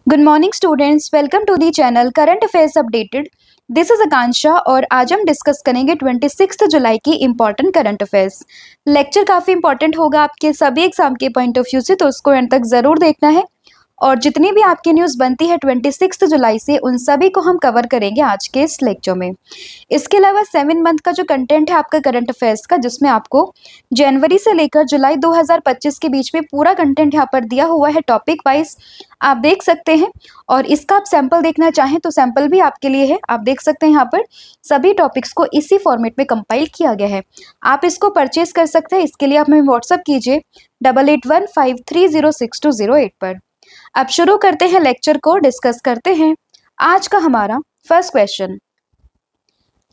Good morning students, welcome to the channel current affairs updated. This is Akanksha और आज हम discuss करेंगे 26 जुलाई की इंपॉर्टेंट करंट अफेयर्स। लेक्चर काफ़ी इंपॉर्टेंट होगा आपके सभी एग्जाम के पॉइंट ऑफ व्यू से, तो उसको एंड तक ज़रूर देखना है। और जितनी भी आपकी न्यूज़ बनती है 26 जुलाई से, उन सभी को हम कवर करेंगे आज के इस लेक्चर में। इसके अलावा 7 मंथ का जो कंटेंट है आपका करंट अफेयर्स का, जिसमें आपको जनवरी से लेकर जुलाई 2025 के बीच में पूरा कंटेंट यहाँ पर दिया हुआ है टॉपिक वाइज, आप देख सकते हैं। और इसका आप सैंपल देखना चाहें तो सैंपल भी आपके लिए है, आप देख सकते हैं यहाँ पर सभी टॉपिक्स को इसी फॉर्मेट में कंपाइल किया गया है। आप इसको परचेज कर सकते हैं, इसके लिए आप हमें व्हाट्सअप कीजिए 8815306208 पर। अब शुरू करते हैं लेक्चर को, डिस्कस करते हैं आज का हमारा फर्स्ट क्वेश्चन।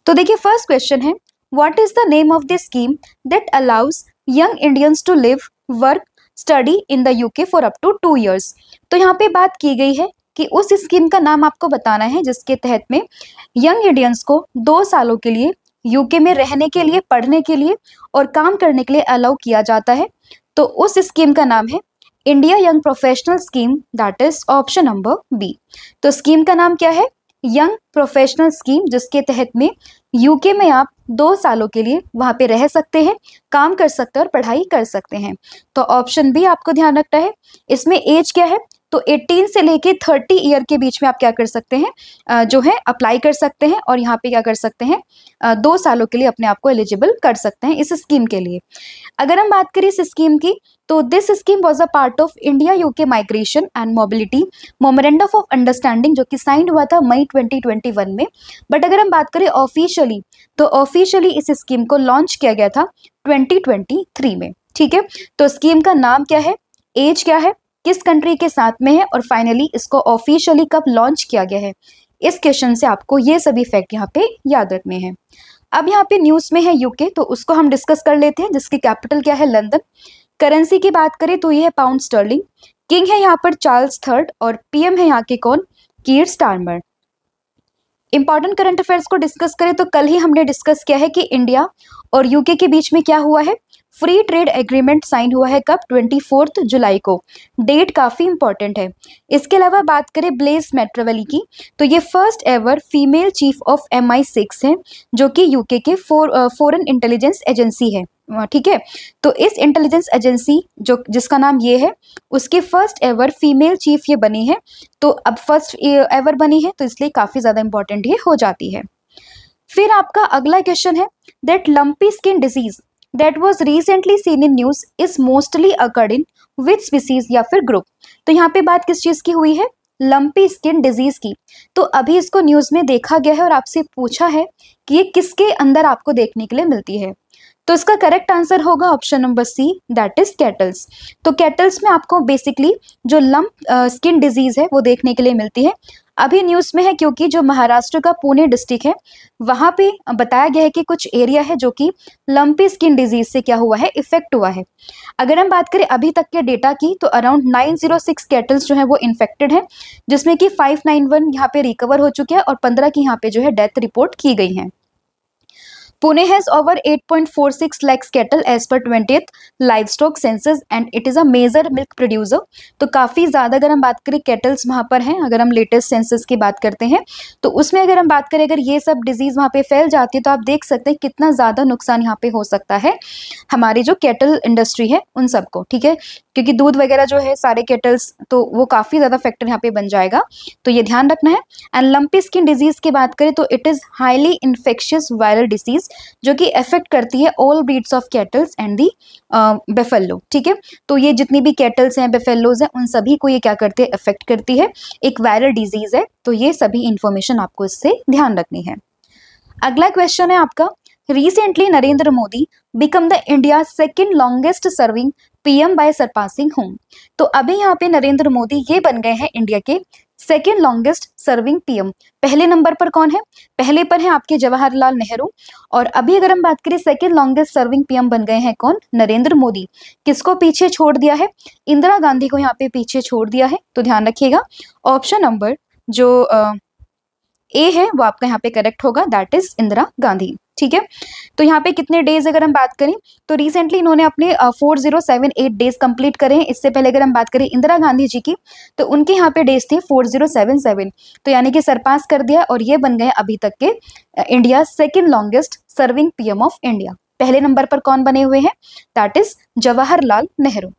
तो देखिए फर्स्ट क्वेश्चन है, what is the name of the scheme that allows young Indians to live, work, study in the UK for up to 2 years। तो यहाँ पे बात की गई है कि उस स्कीम का नाम आपको बताना है जिसके तहत में यंग इंडियंस को 2 सालों के लिए यूके में रहने के लिए, पढ़ने के लिए और काम करने के लिए अलाउ किया जाता है। तो उस स्कीम का नाम है India young professional scheme, that is option number B. तो स्कीम का नाम क्या है? यंग प्रोफेशनल स्कीम, जिसके तहत में यूके में आप 2 सालों के लिए वहां पे रह सकते हैं, काम कर सकते हैं और पढ़ाई कर सकते हैं। तो ऑप्शन बी आपको ध्यान रखना है। इसमें एज क्या है? तो 18 से लेके 30 ईयर के बीच में आप क्या कर सकते हैं, जो है अप्लाई कर सकते हैं और यहाँ पे क्या कर सकते हैं, 2 सालों के लिए अपने आप को एलिजिबल कर सकते हैं इस स्कीम के लिए। अगर हम बात करें इस स्कीम की, तो this scheme was a part of India UK migration and mobility memorandum of understanding, जो कि साइन हुआ था मई 2021 में। बट अगर हम बात करें ऑफिशियली, तो ऑफिशियली इस स्कीम को लॉन्च किया गया था 2023 में। ठीक है, तो स्कीम का नाम क्या है, एज क्या है, किस कंट्री के साथ में है और फाइनली इसको ऑफिशियली कब लॉन्च किया गया है, इस क्वेश्चन से आपको ये सभी फैक्ट यहाँ पे याद रखने हैं। अब यहाँ पे न्यूज़ में है यूके, तो उसको हम डिस्कस कर लेते हैं, जिसकी कैपिटल क्या है, लंदन। करेंसी की बात करें तो ये है पाउंड स्टर्लिंग। किंग है यहाँ पर चार्ल्स थर्ड और पीएम है यहाँ के कौन, कीर स्टारमर। इंपॉर्टेंट करंट अफेयर्स को डिस्कस करें तो कल ही हमने डिस्कस किया है कि इंडिया और यूके के बीच में क्या हुआ है, फ्री ट्रेड एग्रीमेंट साइन हुआ है कब, 24 जुलाई को। डेट काफ़ी इंपॉर्टेंट है। इसके अलावा बात करें ब्लेज मैट्रेवली की, तो ये first ever female chief of MI6 हैं, जो कि यूके के फॉरेन इंटेलिजेंस एजेंसी है। ठीक है, तो इस इंटेलिजेंस एजेंसी जो जिसका नाम ये है, उसकी फर्स्ट एवर फीमेल चीफ ये बनी है। तो अब फर्स्ट एवर बनी है तो इसलिए काफ़ी ज़्यादा इंपॉर्टेंट ये हो जाती है। फिर आपका अगला क्वेश्चन है, that lumpy skin disease that was recently seen in news is mostly occurred in which species या फिर ग्रुप। तो यहाँ पे बात किस चीज़ की हुई है, लंपी स्किन डिजीज की। तो अभी इसको न्यूज़ में देखा गया है और आपसे पूछा है कि ये किसके अंदर आपको देखने के लिए मिलती है। तो इसका करेक्ट आंसर होगा option number C, that is cattles. तो कैटल्स में आपको बेसिकली जो लंप स्किन डिजीज है वो देखने के लिए मिलती है। अभी न्यूज़ में है क्योंकि जो महाराष्ट्र का पुणे डिस्ट्रिक्ट है, वहाँ पे बताया गया है कि कुछ एरिया है जो कि लंपी स्किन डिजीज से क्या हुआ है, इफेक्ट हुआ है। अगर हम बात करें अभी तक के डेटा की, तो अराउंड 906 कैटल्स जो है वो इन्फेक्टेड है, जिसमें कि 591 यहाँ पे रिकवर हो चुके हैं और 15 की यहाँ पे जो है डेथ रिपोर्ट की गई है। Pune has over 8.46 lakhs cattle as per 20th livestock census and it is a major milk producer। तो काफ़ी ज़्यादा अगर हम बात करें कैटल्स वहाँ पर हैं। अगर हम लेटेस्ट सेंसस की बात करते हैं तो उसमें अगर हम बात करें, अगर ये सब डिजीज़ वहाँ पे फैल जाती है तो आप देख सकते हैं कितना ज़्यादा नुकसान यहाँ पे हो सकता है हमारी जो कैटल इंडस्ट्री है उन सबको। ठीक है, क्योंकि दूध वगैरह जो है सारे कैटल्स, तो वो काफ़ी ज़्यादा फैक्टर यहाँ पे बन जाएगा, तो ये ध्यान रखना है। एंड लंपी स्किन डिजीज़ की बात करें तो it is highly infectious viral disease जो कि अफेक्ट करती है all breeds of kettles and the buffalo. ठीक है, तो ये जितनी भी कैटल्स हैं, बेफेलोज हैं, उन सभी को ये क्या करते हैं, अफेक्ट करती है। एक वायरल डिजीज है, तो ये सभी इंफॉर्मेशन आपको इससे ध्यान रखनी है। अगला क्वेश्चन है आपका, recently Narendra Modi become the India second longest serving PM by surpassing home. तो अभी यहाँ पे नरेंद्र मोदी ये बन गए हैं इंडिया के सेकेंड लॉन्गेस्ट सर्विंग पीएम। पहले नंबर पर कौन है, पहले पर है आपके जवाहरलाल नेहरू, और अभी अगर हम बात करें सेकेंड लॉन्गेस्ट सर्विंग पीएम बन गए हैं कौन, नरेंद्र मोदी। किसको पीछे छोड़ दिया है, इंदिरा गांधी को यहाँ पे पीछे छोड़ दिया है। तो ध्यान रखिएगा ऑप्शन नंबर जो ए है वो आपका यहाँ पे करेक्ट होगा, दैट इज इंदिरा गांधी। ठीक है। तो यहाँ पे कितने डेज अगर हम बात करें तो रिसेंटली इन्होंने अपने 4078 डेज कंप्लीट करे हैं। इससे पहले अगर हम बात करें इंदिरा गांधी जी की तो उनके यहाँ पे डेज थे 4077, तो यानी कि सरपास कर दिया और ये बन गए अभी तक के India second longest serving PM of India. पहले नंबर पर कौन बने हुए हैं, दैट इज जवाहरलाल नेहरू।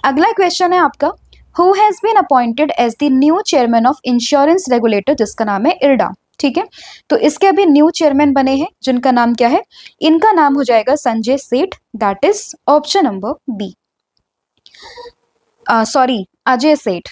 अगला क्वेश्चन है आपका, who has been appointed as the new chairman of insurance regulator, जिसका नाम है इरडा। ठीक है, तो इसके अभी न्यू चेयरमैन बने हैं जिनका नाम क्या है, इनका नाम हो जाएगा Sanjay Seth, that is option number B. Sorry, Ajay Seth.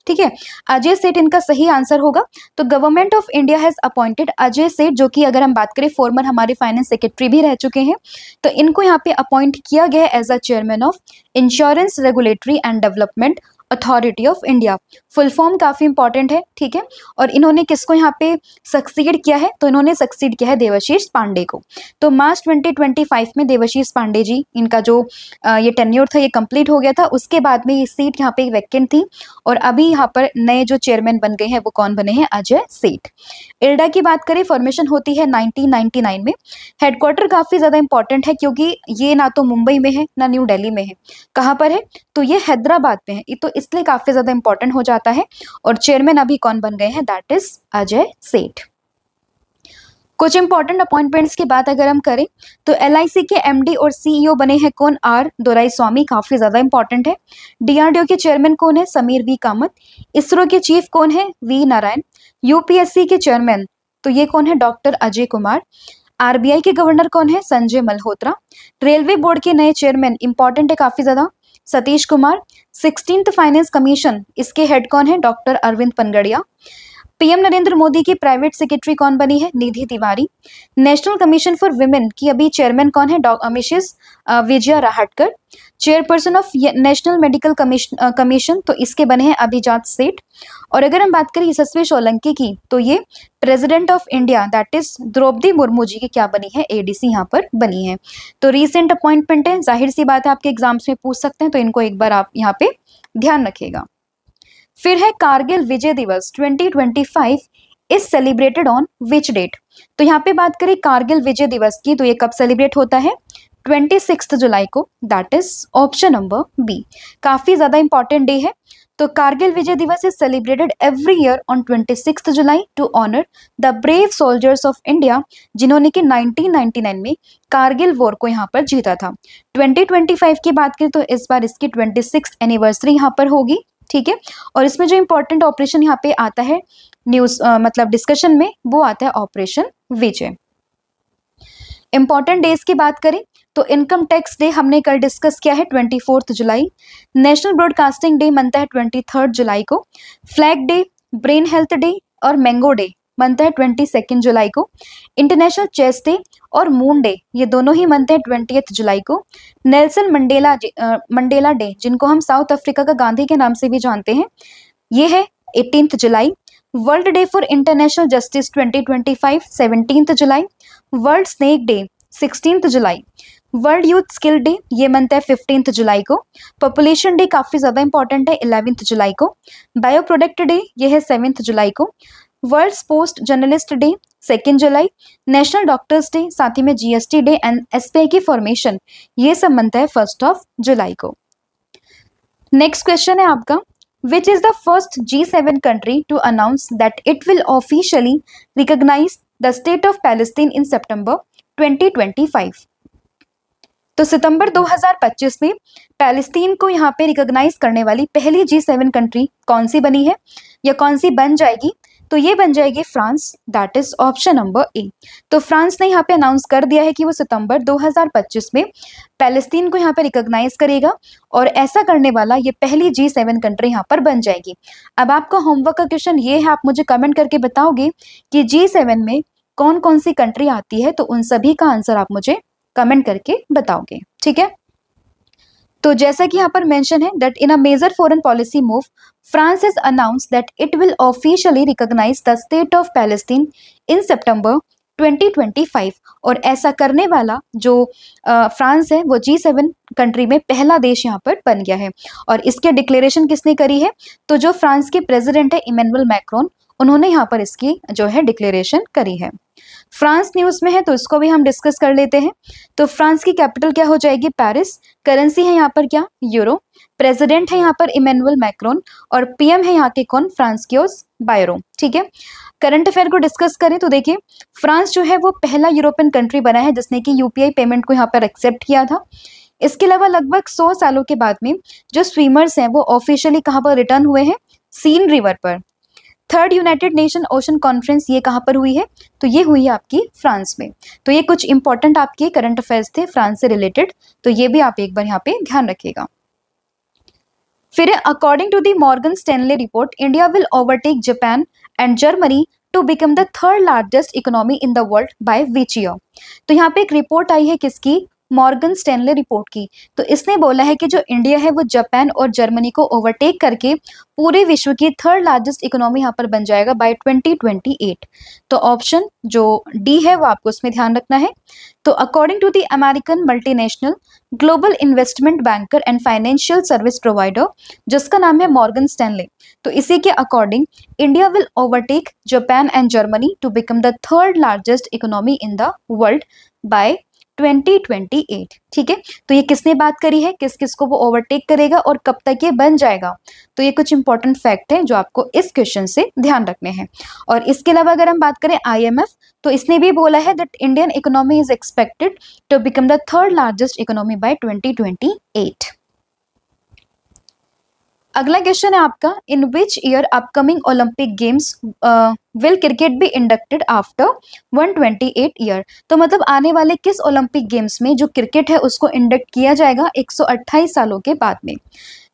ठीक है, अजय सेठ इनका सही आंसर होगा। तो government of India has appointed Ajay सेठ, जो कि अगर हम बात करें फॉर्मर हमारे फाइनेंस सेक्रेटरी भी रह चुके हैं, तो इनको यहाँ पे अपॉइंट किया गया है as a chairman of insurance regulatory and development authority of India. Full form काफी इंपॉर्टेंट है। ठीक है, और इन्होंने किसको यहाँ पे सक्सीड किया है, तो इन्होंने सक्सीड किया है देवाशीष पांडे को। तो मार्च 2025 में देवाशीष पांडे जी, इनका जो ये टेन्योर था ये कंप्लीट हो गया था। उसके बाद में ये सीट यहाँ पे वैकेंट थी और अभी यहाँ पर नए जो चेयरमैन बन गए हैं वो कौन बने हैं, अजय सेठ। इरडा की बात करें, फॉर्मेशन होती है 1999 में। हेडक्वार्टर काफी ज्यादा इंपॉर्टेंट है क्योंकि ये ना तो मुंबई में है ना न्यू दिल्ली में है। कहाँ पर है, तो ये हैदराबाद में है, तो इसलिए काफी ज्यादा इंपॉर्टेंट हो जाता है। और चेयरमैन अभी कौन बन गए हैं, दैट इज अजय सेठ। कुछ इंपॉर्टेंट अपॉइंटमेंट्स की बात अगर हम करें तो LIC के MD और CEO बने हैं कौन, आर दोराईस्वामी, काफी ज्यादा इंपॉर्टेंट है। DRDO के चेयरमैन कौन है, समीर वी कामत। इसरो के चीफ कौन है, वी नारायण। UPSC के चेयरमैन तो ये कौन है, डॉक्टर अजय कुमार। RBI के गवर्नर कौन है, संजय मल्होत्रा। रेलवे बोर्ड के नए चेयरमैन इंपॉर्टेंट है काफी ज्यादा, Satish Kumar. 16th finance commission, इसके हेड कौन है, डॉक्टर अरविंद पनगड़िया। PM नरेंद्र मोदी की प्राइवेट सेक्रेटरी कौन बनी है, Nidhi Tiwari. National commission for women की अभी चेयरमैन कौन है, Mrs Vijaya Rahatkar. Chairperson of national medical commission तो इसके बने हैं अभिजात सेठ। और अगर हम बात करें यशस्वी सोलंकी की तो ये president of India that is Droupadi Murmu ji की क्या बनी है, ADC यहाँ पर बनी है। तो रिसेंट अपॉइंटमेंट है, जाहिर सी बात है आपके एग्जाम्स में पूछ सकते हैं, तो इनको एक बार आप यहाँ पे ध्यान रखिएगा। फिर है Kargil Vijay Diwas 2025 is celebrated on which date. तो यहाँ पे बात करें कारगिल विजय दिवस की तो ये कब सेलिब्रेट होता है, 26 जुलाई को, that is option number B. काफी ज्यादा इंपॉर्टेंट डे है। तो Kargil Vijay Diwas is celebrated every year on 26 July to honour the brave soldiers of India, जिन्होंने कि 1999 में कारगिल वॉर को यहाँ पर जीता था। 2025 की बात करें तो इस बार इसकी 26th एनिवर्सरी यहाँ पर होगी। ठीक है, और इसमें जो इंपॉर्टेंट ऑपरेशन यहाँ पे आता है न्यूज मतलब डिस्कशन में, वो आता है ऑपरेशन विजय। इंपॉर्टेंट डेज की बात करें तो इनकम टैक्स डे हमने कल डिस्कस किया है 24 जुलाई। नेशनल ब्रॉडकास्टिंग डे बनता है 23 जुलाई को। Flag day, brain health day और मैंगो डे बनता है 22 जुलाई को। इंटरनेशनल चेस डे और मून डे ये दोनों ही बनते हैं 20 जुलाई को। नेल्सन मंडेला डे, जिनको हम साउथ अफ्रीका का गांधी के नाम से भी जानते हैं, ये है 18 जुलाई। World day for international justice 2025 17 जुलाई। वर्ल्ड स्नेक डे 16 जुलाई। वर्ल्ड यूथ स्किल डे ये बनता है 15 जुलाई को। पॉपुलेशन डे काफी ज्यादा इंपॉर्टेंट है 11 जुलाई को। बायो प्रोडक्ट डे ये है 7 जुलाई को। वर्ल्ड पोस्ट जर्नलिस्ट डे 2 जुलाई। नेशनल डॉक्टर्स डे, साथ ही में GST डे एंड SBI की फॉर्मेशन, ये सब बनता है 1 जुलाई को। नेक्स्ट क्वेश्चन है आपका, which is the first G7 country to announce that it will officially recognize the state of Palestine in September 2025। तो सितंबर 2025 में पैलेस्टीन को यहाँ पे रिकॉग्नाइज करने वाली पहली G7 कंट्री कौन सी बनी है या कौन सी बन जाएगी, तो ये बन जाएगी France, that is option number A. तो फ्रांस ने यहाँ पे अनाउंस कर दिया है कि वो सितंबर 2025 में पैलेस्टीन को यहाँ पे रिकॉग्नाइज करेगा और ऐसा करने वाला ये पहली G7 कंट्री यहाँ पर बन जाएगी। अब आपका होमवर्क का क्वेश्चन ये है, आप मुझे कमेंट करके बताओगे कि G7 में कौन कौन सी कंट्री आती है, तो उन सभी का आंसर आप मुझे कमेंट करके बताओगे। ठीक है, तो जैसा कि यहाँ पर मेंशन है that in a major foreign policy move France has announced that it will officially recognize the state of Palestine in September 2025। और ऐसा करने वाला जो फ्रांस है वो G7 कंट्री में पहला देश यहाँ पर बन गया है। और इसके डिक्लेरेशन किसने करी है, तो जो फ्रांस के प्रेसिडेंट है इमैनुअल मैक्रोन, उन्होंने यहाँ पर इसकी जो है डिक्लेरेशन करी है। फ्रांस न्यूज में है तो इसको भी हम डिस्कस कर लेते हैं। तो फ्रांस की कैपिटल क्या हो जाएगी? पेरिस। करेंसी है यहाँ पर क्या? यूरो। प्रेसिडेंट है यहाँ पर इमैनुअल मैक्रोन और पीएम है यहाँ के कौन? फ्रांसियोस बायरो। ठीक है, करंट अफेयर को डिस्कस करें तो देखिए फ्रांस जो है वो पहला यूरोपियन कंट्री बना है जिसने कि यूपीआई पेमेंट को यहाँ पर एक्सेप्ट किया था। इसके अलावा लगभग 100 सालों के बाद में जो स्विमर्स हैं वो ऑफिशियली कहाँ पर रिटर्न हुए हैं? सीन रिवर पर। Third United nation ocean conference ये कहाँ पर हुई है? तो ये हुई है आपकी फ्रांस में। तो ये कुछ इंपॉर्टेंट आपके करंट अफेयर्स थे फ्रांस से रिलेटेड, तो ये भी आप एक बार यहाँ पे ध्यान रखिएगा। फिर according to the Morgan Stanley report, India will overtake Japan and Germany to become the third largest economy in the world by which year. तो यहाँ पे एक रिपोर्ट आई है किसकी? मॉर्गन स्टैनले रिपोर्ट की। तो इसने बोला है कि जो इंडिया है वो जापान और जर्मनी को ओवरटेक करके पूरे विश्व की थर्ड लार्जेस्ट इकोनॉमी यहाँ पर बन जाएगा बाय 2028। तो ऑप्शन जो डी है वो आपको उसमें ध्यान रखना है। तो according to the American multinational global investment banker and financial service provider जिसका नाम है मॉर्गन स्टैनले, तो इसी के according India will overtake Japan and Germany to become the third largest economy in the world by 2028। ठीक है, तो ये किसने बात करी है? किस किस को वो ओवरटेक करेगा और कब तक ये बन जाएगा? तो ये कुछ इंपॉर्टेंट फैक्ट है जो आपको इस क्वेश्चन से ध्यान रखने हैं। और इसके अलावा अगर हम बात करें IMF, तो इसने भी बोला है that Indian economy is expected to become the third largest economy by 2028। अगला क्वेश्चन है आपका, in which year upcoming Olympic games will cricket be inducted after 128 year. तो मतलब आने वाले किस ओलंपिक गेम्स में जो क्रिकेट है उसको इंडक्ट किया जाएगा 128 सालों के बाद में?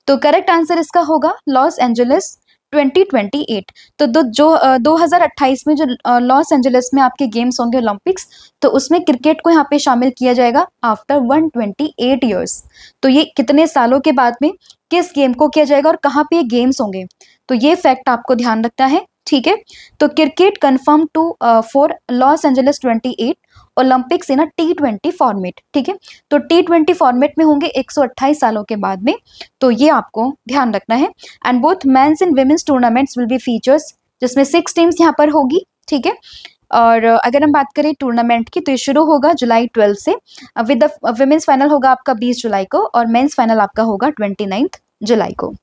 तो करेक्ट आंसर इसका होगा लॉस एंजलिस 2028। तो 2028 में जो लॉस एंजलिस में आपके गेम्स होंगे ओलंपिक्स, तो उसमें क्रिकेट को यहाँ पे शामिल किया जाएगा आफ्टर 128 ईयर्स। तो ये कितने सालों के बाद में किस गेम को किया जाएगा और कहाँ पे ये गेम्स होंगे, तो ये फैक्ट आपको ध्यान रखना है। ठीक है, तो cricket confirm to for Los Angeles 28 Olympics in T20 format. ठीक है, तो T20 फॉर्मेट में होंगे 128 सालों के बाद में, तो ये आपको ध्यान रखना है। And both men's and women's tournaments will be features, जिसमें 6 टीम्स यहाँ पर होगी। ठीक है, और अगर हम बात करें टूर्नामेंट की तो ये शुरू होगा जुलाई 12 से, विद द वुमेन्स फाइनल होगा आपका 20 जुलाई को और मेंस फाइनल आपका होगा 29 जुलाई को।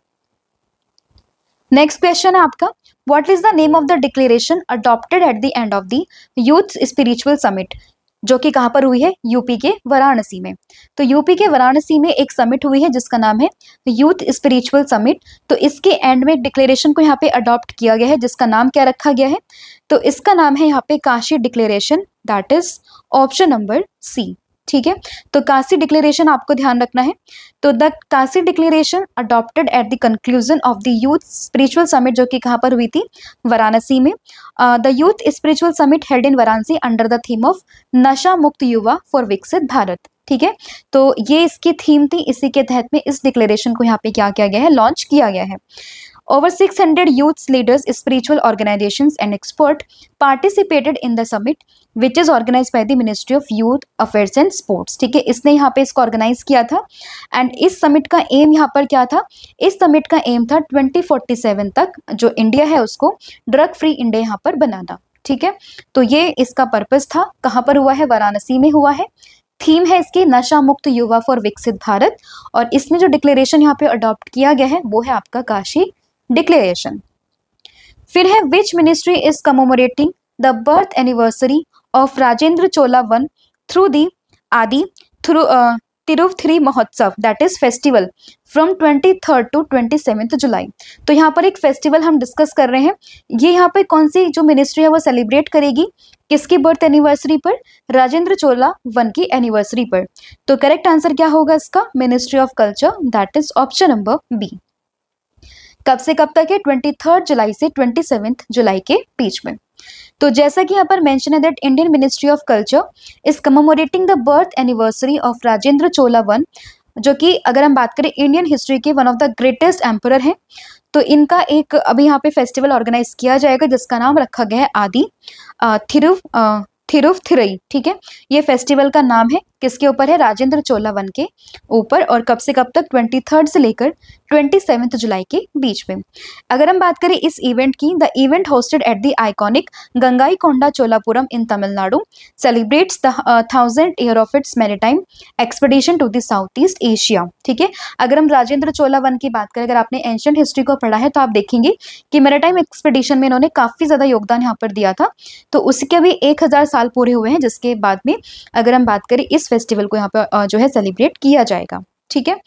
नेक्स्ट क्वेश्चन है आपका, what is the name of the declaration adopted at the end of the youth spiritual summit, जो कि कहाँ पर हुई है? यूपी के वाराणसी में। तो यूपी के वाराणसी में एक समिट हुई है जिसका नाम है यूथ स्पिरिचुअल समिट। तो इसके एंड में डिक्लेरेशन को यहाँ पे अडॉप्ट किया गया है जिसका नाम क्या रखा गया है? तो इसका नाम है यहाँ पे Kashi declaration, that is option number C. ठीक है, तो काशी डिक्लेरेशन आपको ध्यान रखना है। तो the Kashi declaration adopted at the conclusion of the youth spiritual summit, जो कि कहाँ पर हुई थी? वाराणसी में। The youth spiritual summit held in Varanasi under the theme of नशा मुक्त युवा फॉर विकसित भारत। ठीक है, तो ये इसकी थीम थी, इसी के तहत में इस डिक्लेरेशन को यहाँ पे क्या किया गया है? लॉन्च किया गया है। Over 600 youth leaders, spiritual organizations and experts participated in the summit, which is organized by the Ministry of Youth Affairs and Sports। ठीक है, इसने यहाँ पे इसको ऑर्गेनाइज किया था। एंड इस समिट का एम यहाँ पर क्या था? इस समिट का एम था 2047 तक जो इंडिया है उसको ड्रग फ्री इंडिया यहाँ पर बनाना। ठीक है, तो ये इसका पर्पस था। कहाँ पर हुआ है? वाराणसी में हुआ है। थीम है इसकी नशा मुक्त युवा फॉर विकसित भारत, और इसमें जो डिक्लेरेशन यहाँ पे अडॉप्ट किया गया है वो है आपका काशी डिक्लेरेशन। फिर है which ministry is commemorating the birth anniversary of Rajendra Chola one through the Aadi through Thiruvathirai महोत्सव, that is festival from 23 to 27 July. तो यहाँ पर एक फेस्टिवल हम डिस्कस कर रहे हैं। ये यहाँ पे कौन सी जो मिनिस्ट्री है वो सेलिब्रेट करेगी? किसकी बर्थ एनिवर्सरी पर? राजेंद्र चोला वन की एनिवर्सरी पर। तो करेक्ट आंसर क्या होगा इसका? Ministry of culture, that is option number B. कब से कब तक है? 23 जुलाई से 27 जुलाई के बीच में। तो जैसा कि यहाँ पर मेंशन है that Indian ministry of culture is commemorating the birth anniversary of Rajendra Chola one, जो कि अगर हम बात करें इंडियन हिस्ट्री के one of the greatest emperor हैं। तो इनका एक अभी यहाँ पे फेस्टिवल ऑर्गेनाइज किया जाएगा जिसका नाम रखा गया है आदि थिरुवथिरई। ठीक है, ये फेस्टिवल का नाम है किसके ऊपर है? राजेंद्र चोला वन के ऊपर। और कब से कब तक? 23 से लेकर 27 जुलाई के बीच में। अगर हम बात करें इस इवेंट की, the event hosted at the iconic Gangaikonda Cholapuram in Tamil Nadu celebrates the 1000th year of its maritime expedition to the South East Asia. ठीक है, अगर हम राजेंद्र चोला वन की बात करें, अगर आपने एंशिएंट हिस्ट्री को पढ़ा है तो आप देखेंगे कि मैरीटाइम एक्सपेडिशन में इन्होंने काफी ज्यादा योगदान यहाँ पर दिया था। तो उसके भी 1000 साल पूरे हुए हैं, जिसके बाद में अगर हम बात करें इस फेस्टिवल को यहाँ पर जो है सेलिब्रेट किया जाएगा। ठीक है,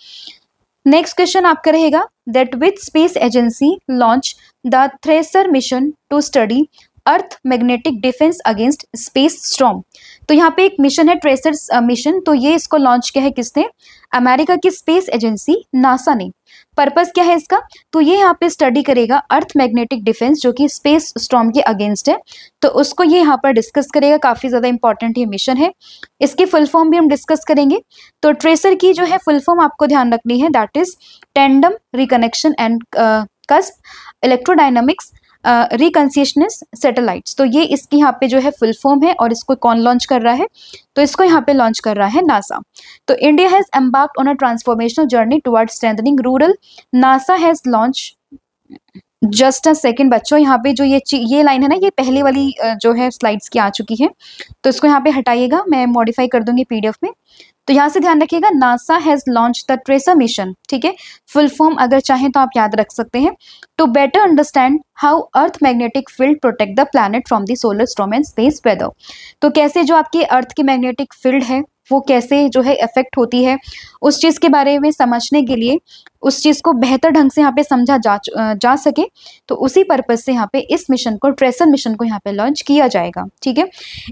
नेक्स्ट क्वेश्चन आपका रहेगा that which space agency launch the TRACERS mission to study earth magnetic defence against space storm. तो यहाँ पे एक मिशन है ट्रेसर मिशन, तो ये इसको लॉन्च किया है किसने? अमेरिका की स्पेस एजेंसी नासा ने। पर्पस क्या है इसका? तो ये यहाँ पे स्टडी करेगा अर्थ मैग्नेटिक डिफेंस जो कि स्पेस स्टॉर्म के अगेंस्ट है, तो उसको ये यहाँ पर डिस्कस करेगा। काफी ज्यादा इंपॉर्टेंट ये मिशन है। इसकी फुल फॉर्म भी हम डिस्कस करेंगे। तो ट्रेसर की जो है फुल फॉर्म आपको ध्यान रखनी है, that is tandem reconnection and cusp electrodynamics reconnaissance satellites. तो ये इसकी यहाँ पे जो है फुल फॉर्म है। और इसको कौन लॉन्च कर रहा है? तो इसको यहाँ पे लॉन्च कर रहा है नासा। तो India has embarked on a transformational journey towards strengthening rural. NASA has launch just a second. बच्चों यहाँ पे जो ये लाइन है ना, ये पहले वाली जो है स्लाइड्स की आ चुकी है, तो इसको यहाँ पे हटाइएगा, मैं मॉडिफाई कर दूंगी पीडीएफ में। तो यहाँ से ध्यान रखिएगा, NASA has launch the tracer mission. ठीक है, फुल फॉर्म अगर चाहें तो आप याद रख सकते हैं, to better understand how earth magnetic field protect the planet from the solar storm and space weather. तो कैसे जो आपकी अर्थ की मैग्नेटिक फील्ड है वो कैसे जो है इफेक्ट होती है, उस चीज के बारे में समझने के लिए, उस चीज को बेहतर ढंग से यहाँ पे समझा जा सके, तो उसी पर्पज से यहाँ पे इस मिशन को, ट्रेसर मिशन को यहाँ पे लॉन्च किया जाएगा। ठीक है,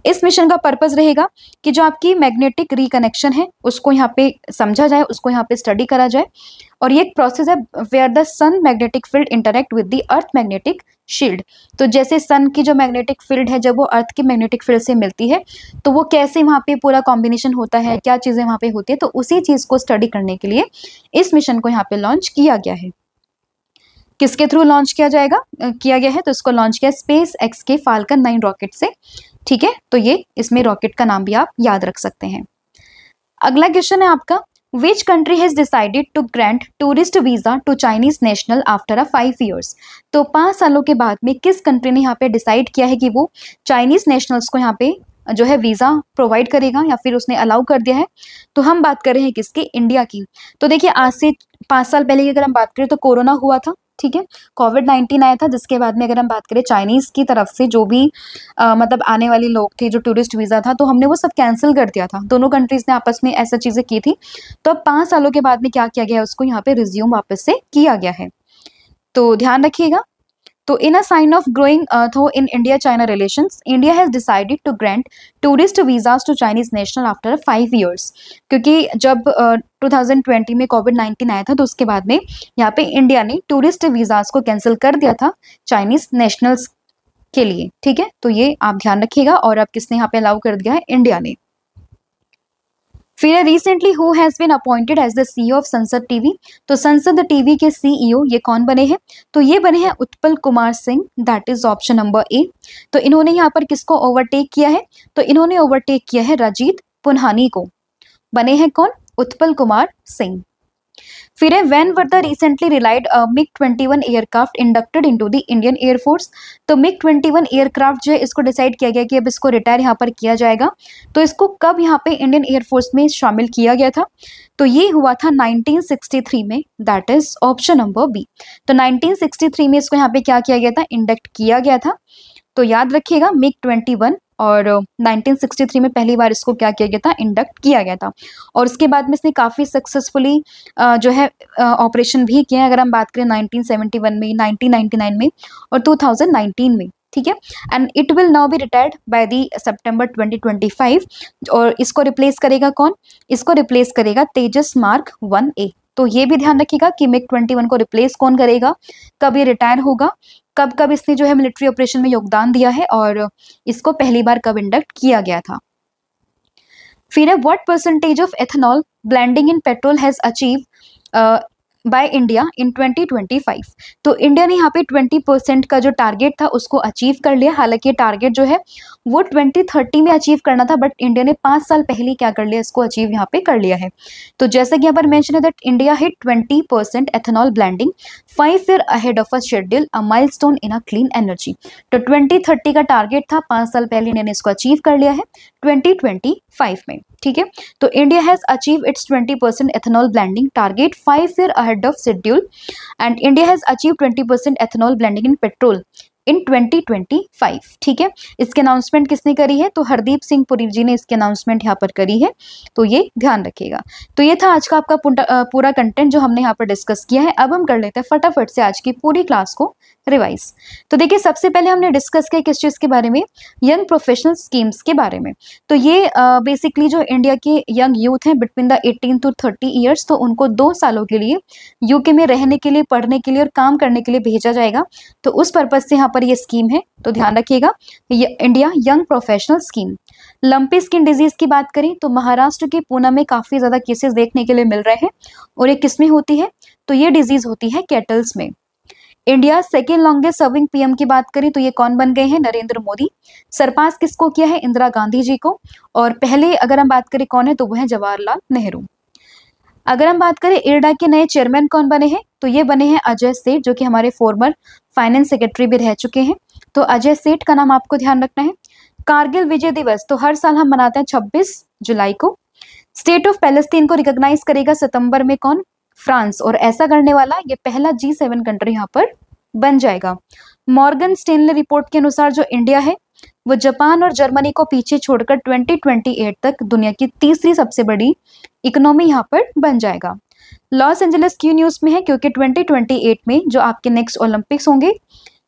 इस मिशन का पर्पज रहेगा कि जो आपकी मैग्नेटिक रिकनेक्शन है उसको यहाँ पे समझा जाए, उसको यहाँ पे स्टडी करा जाए। और ये एक प्रोसेस है where the sun magnetic field interact with the earth magnetic shield. तो जैसे सन की जो मैग्नेटिक फील्ड है, जब वो अर्थ की मैग्नेटिक फील्ड से मिलती है, तो वो कैसे वहाँ पे पूरा कॉम्बिनेशन होता है, क्या चीजें वहाँ पे होती है, तो उसी चीज को स्टडी करने के लिए इस मिशन को यहाँ पे लॉन्च किया गया है। किसके थ्रू लॉन्च किया गया है? तो इसको लॉन्च किया स्पेस एक्स के फाल्कन 9 रॉकेट से। ठीक है, तो ये इसमें रॉकेट का नाम भी आप याद रख सकते हैं। अगला क्वेश्चन है आपका, Which country has decided to grant tourist visa to Chinese national after a 5 years? तो 5 सालों के बाद में किस कंट्री ने यहाँ पे डिसाइड किया है कि वो चाइनीज नेशनल्स को यहाँ पे जो है वीजा प्रोवाइड करेगा या फिर उसने अलाउ कर दिया है? तो हम बात कर रहे हैं किसकी? इंडिया की। तो देखिए, आज से 5 साल पहले की अगर हम बात करें तो कोरोना हुआ था। ठीक है, कोविड-19 आया था, जिसके बाद में अगर हम बात करें चाइनीज की तरफ से जो भी मतलब आने वाले लोग थे, जो टूरिस्ट वीजा था, तो हमने वो सब कैंसिल कर दिया था। दोनों कंट्रीज ने आपस में ऐसा चीजें की थी। तो अब 5 सालों के बाद में क्या किया गया है? उसको यहाँ पे रिज्यूम वापस से किया गया है। तो ध्यान रखिएगा। तो in a sign of growing in India-China relations, India has decided to grant tourist visas to Chinese national after 5 years। क्योंकि जब 2020 में कोविड-19 आया था, तो उसके बाद में यहाँ पे इंडिया ने टूरिस्ट वीजास को कैंसिल कर दिया था चाइनीज नेशनल्स के लिए। ठीक है, तो ये आप ध्यान रखिएगा। और अब किसने यहाँ पे अलाउ कर दिया है? इंडिया ने। फिर recently who has been appointed as the CEO of Sansad TV. तो संसद टीवी के सीईओ ये कौन बने हैं? तो ये बने हैं Utpal Kumar Singh, that is option number A. तो इन्होंने यहाँ पर किसको ओवरटेक किया है? तो इन्होंने ओवरटेक किया है रजीत पुन्हानी को। बने हैं कौन? उत्पल कुमार सिंह। फिर है when were the recently relied MiG-21 aircraft inducted into the Indian air force. तो MiG-21 एयरक्राफ्ट जो है इसको डिसाइड किया गया कि अब इसको रिटायर यहाँ पर किया जाएगा। तो इसको कब यहाँ पे इंडियन एयरफोर्स में शामिल किया गया था? तो ये हुआ था 1963 में, that is option number B. तो 1963 में इसको यहाँ पे क्या किया गया था? इंडक्ट किया गया था। तो याद रखिएगा, MiG-21 और 1963 में पहली बार इसको क्या किया गया था? इंडक्ट किया गया था। और उसके बाद में इसने काफ़ी सक्सेसफुली जो है ऑपरेशन भी किए हैं। अगर हम बात करें 1971 में, 1999 में और 2019 में। ठीक है, and it will now be retired by the September 2025। और इसको रिप्लेस करेगा कौन? इसको रिप्लेस करेगा तेजस मार्क 1A। तो ये भी ध्यान रखिएगा कि MiG-21 को रिप्लेस कौन करेगा, कब ये रिटायर होगा, कब कब इसने जो है मिलिट्री ऑपरेशन में योगदान दिया है, और इसको पहली बार कब इंडक्ट किया गया था। फिर है what percentage of ethanol blending in petrol has achieve by India in 2025। तो इंडिया ने यहाँ पे 20% का जो टारगेट था उसको अचीव कर लिया। हालांकि टारगेट जो है वो 2030 में अचीव करना था, बट इंडिया ने 5 साल पहले क्या कर लिया, इसको अचीव यहाँ पे कर लिया है। तो जैसा कि यहाँ पर मेंशन है that India hit 20% ethanol blending 5 year ahead of a schedule, a milestone in a clean energy. तो 2030 का टारगेट था, 5 साल पहले इंडिया ने इसको अचीव कर लिया है 2025 में। ठीक है, तो India has achieve it's 20% ethanol blending target 5 year ahead of schedule, and India has achieved 20% ethanol blending in petrol इन 2025। ठीक है, इसके अनाउंसमेंट किसने करी है, तो हरदीप सिंह पुरी जी ने इसके अनाउंसमेंट यहाँ पर करी है, तो ये ध्यान रखिएगा। तो ये था आज का आपका पूरा कंटेंट जो हमने यहाँ पर डिस्कस किया है। अब हम कर लेते हैं फटाफट से आज की पूरी क्लास को रिवाइज। तो देखिए, सबसे पहले हमने डिस्कस किया किस चीज के बारे में, यंग प्रोफेशनल स्कीम्स के बारे में। तो ये बेसिकली जो इंडिया के यंग यूथ हैं बिटवीन द 18 to 30 ईयर्स, तो उनको 2 सालों के लिए यूके में रहने के लिए, पढ़ने के लिए और काम करने के लिए भेजा जाएगा। तो उस पर्पज से यहाँ पर ये स्कीम है, तो ध्यान रखिएगा, India young professional scheme. Lumpy skin disease की बात करें तो महाराष्ट्र के पूना में काफी ज्यादा केसेस देखने के लिए मिल रहे हैं, और ये किसमें होती है, तो ये डिजीज होती है कैटल्स में। India second longest serving PM की बात करें तो ये कौन बन गए हैं, नरेंद्र मोदी। सरपास किसको किया है, इंदिरा गांधी जी को। और पहले अगर हम बात करें कौन है, तो वो है जवाहरलाल नेहरू। अगर हम बात करें इरडा के नए चेयरमैन कौन बने हैं, तो ये बने हैं अजय सेठ, जो कि हमारे फॉर्मर फाइनेंस सेक्रेटरी भी रह चुके हैं। तो अजय सेठ का नाम आपको ध्यान रखना है। कारगिल विजय दिवस तो हर साल हम मनाते हैं 26 जुलाई को। स्टेट ऑफ पैलेस्टीन को रिकॉग्नाइज करेगा सितंबर में कौन, फ्रांस। और ऐसा करने वाला ये पहला G7 कंट्री यहाँ पर बन जाएगा। मॉर्गन स्टेनले रिपोर्ट के अनुसार जो इंडिया है वो जापान और जर्मनी को पीछे छोड़कर 2028 तक दुनिया की तीसरी सबसे बड़ी इकोनॉमी यहाँ पर बन जाएगा। लॉस एंजलिस क्यों न्यूज में है, क्योंकि 2028 में जो आपके नेक्स्ट ओलंपिक्स होंगे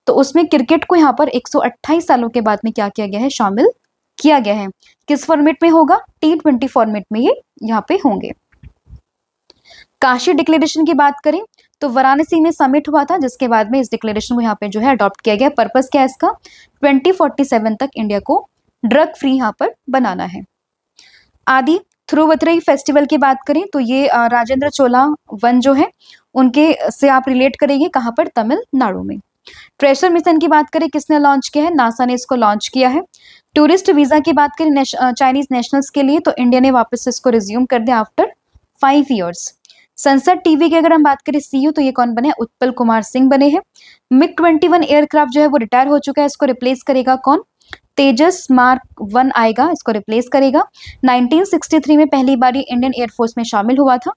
तो उसमें क्रिकेट को यहाँ पर 128 सालों के बाद में क्या किया गया है, शामिल किया गया है। किस फॉर्मेट में होगा, T20 फॉर्मेट में ये यहाँ पे होंगे। काशी डिक्लेरेशन की बात करें तो वाराणसी में समिट हुआ था, जिसके बाद में इस डिक्लेरेशन को यहाँ पे जो है अडॉप्ट किया गया। पर्पस क्या है इसका, 2047 तक इंडिया को ड्रग फ्री यहाँ पर बनाना है। आदि थ्रुवथरई फेस्टिवल की बात करें तो ये राजेंद्र चोला वन जो है उनके से आप रिलेट करेंगे, कहाँ पर, तमिलनाडु में। ट्रेजर मिशन की बात करें किसने लॉन्च किया है, नासा ने इसको लॉन्च किया है। टूरिस्ट वीजा की बात करें चाइनीज नेशनल्स के लिए, तो इंडिया ने वापस से इसको रिज्यूम कर दिया आफ्टर 5 ईयर्स। संसद टीवी की अगर हम बात करें सीयू, तो ये कौन बने, उत्पल कुमार सिंह बने हैं। मिग 21 एयरक्राफ्ट जो है वो रिटायर हो चुका है, इसको रिप्लेस करेगा कौन, तेजस मार्क 1 आएगा, इसको रिप्लेस करेगा। 1963 में पहली बारी इंडियन एयरफोर्स में शामिल हुआ था।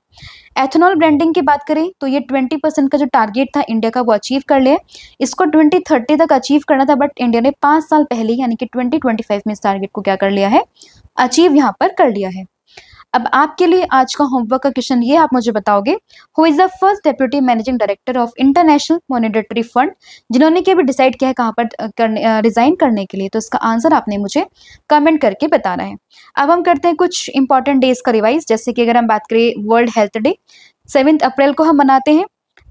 एथेनॉल ब्लेंडिंग की बात करें तो ये 20% का जो टारगेट था इंडिया का वो अचीव कर लिया। इसको 2030 तक अचीव करना था, बट इंडिया ने 5 साल पहले यानी कि 2025 में इस टारगेट को क्या कर लिया है, अचीव यहाँ पर कर लिया है। अब आपके लिए आज का होमवर्क का क्वेश्चन ये, आप मुझे बताओगे who is the first deputy managing director of international monetary fund, जिन्होंने कि अभी डिसाइड किया है कहाँ पर रिजाइन करने के लिए। तो इसका आंसर आपने मुझे कमेंट करके बताना है। अब हम करते हैं कुछ इंपॉर्टेंट डेज का रिवाइज। जैसे कि अगर हम बात करें वर्ल्ड हेल्थ डे 7 अप्रैल को हम मनाते हैं।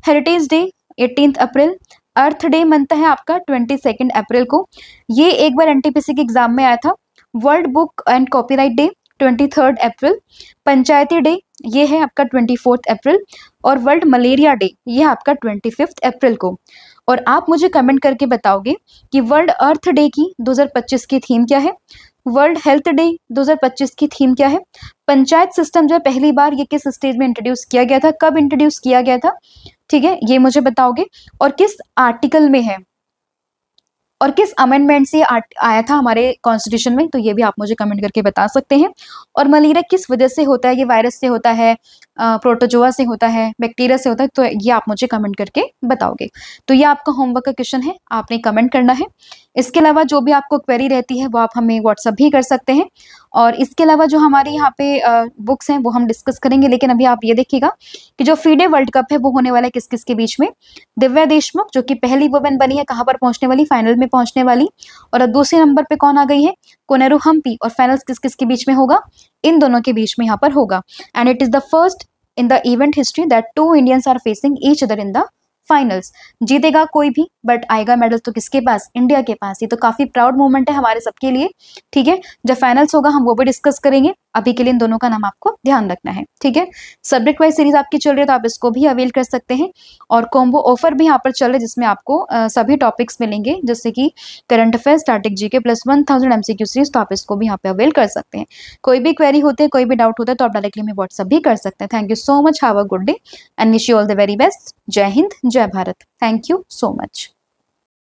हेरिटेज डे 18 अप्रैल। अर्थ डे मनता है आपका 22 अप्रैल को, ये एक बार एनटीपीसी के एग्जाम में आया था। World book and copyright day 23 April. Panchayati day ये है आपका 24 अप्रैल। और वर्ल्ड मलेरिया डे ये आपका 25 अप्रैल को। और आप मुझे कमेंट करके बताओगे कि वर्ल्ड अर्थ डे की 2025 की थीम क्या है, वर्ल्ड हेल्थ डे 2025 की थीम क्या है, पंचायत सिस्टम जो है पहली बार ये किस स्टेज में इंट्रोड्यूस किया गया था, कब इंट्रोड्यूस किया गया था, ठीक है, ये मुझे बताओगे। और किस आर्टिकल में है और किस अमेंडमेंट से आया था हमारे कॉन्स्टिट्यूशन में, तो ये भी आप मुझे कमेंट करके बता सकते हैं। और मलेरिया किस वजह से होता है, ये वायरस से होता है, प्रोटोजोआ से होता है, बैक्टीरिया से होता है, तो ये आप मुझे कमेंट करके बताओगे। तो ये आपका होमवर्क का क्वेश्चन है, आपने कमेंट करना है। इसके अलावा जो भी आपको क्वेरी रहती है वो आप हमें व्हाट्सअप भी कर सकते हैं। और इसके अलावा जो हमारे यहाँ पे बुक्स हैं वो हम डिस्कस करेंगे। लेकिन अभी आप ये देखिएगा कि जो फीडे वर्ल्ड कप है वो होने वाला है किस किस के बीच में, दिव्या देशमुख जो कि पहली वुमेन बनी है कहाँ पर पहुंचने वाली, फाइनल में पहुंचने वाली। और अब दूसरे नंबर पे कौन आ गई है, कोनेरू हम्पी। और फाइनल्स किस किस के बीच में होगा, इन दोनों के बीच में यहाँ पर होगा। And it is the first in the event history that 2 Indians are facing each other in the finals. जीतेगा कोई भी बट आएगा मेडल तो किसके पास, इंडिया के पास ही। तो काफी प्राउड मोमेंट है हमारे सबके लिए, ठीक है। जब फाइनल्स होगा हम वो भी डिस्कस करेंगे। अभी के लिए इन दोनों का नाम आपको ध्यान रखना है, ठीक है। सब्जेक्ट वाइज सीरीज आपकी चल रही है तो आप इसको भी अवेल कर सकते हैं, और कॉम्बो ऑफर भी यहाँ पर चल रहा है जिसमें आपको सभी टॉपिक्स मिलेंगे, जैसे कि current affairs, static GK plus 1000 MCQ series, तो आप इसको भी यहाँ पे अवेल कर सकते हैं। कोई भी क्वेरी होते हैं, कोई भी डाउट होता है तो आप डायरेक्टली में व्हाट्सअप भी कर सकते हैं। Thank you so much, have a good day and wish you all the very best. जय हिंद, जय Bharat. Thank you so much.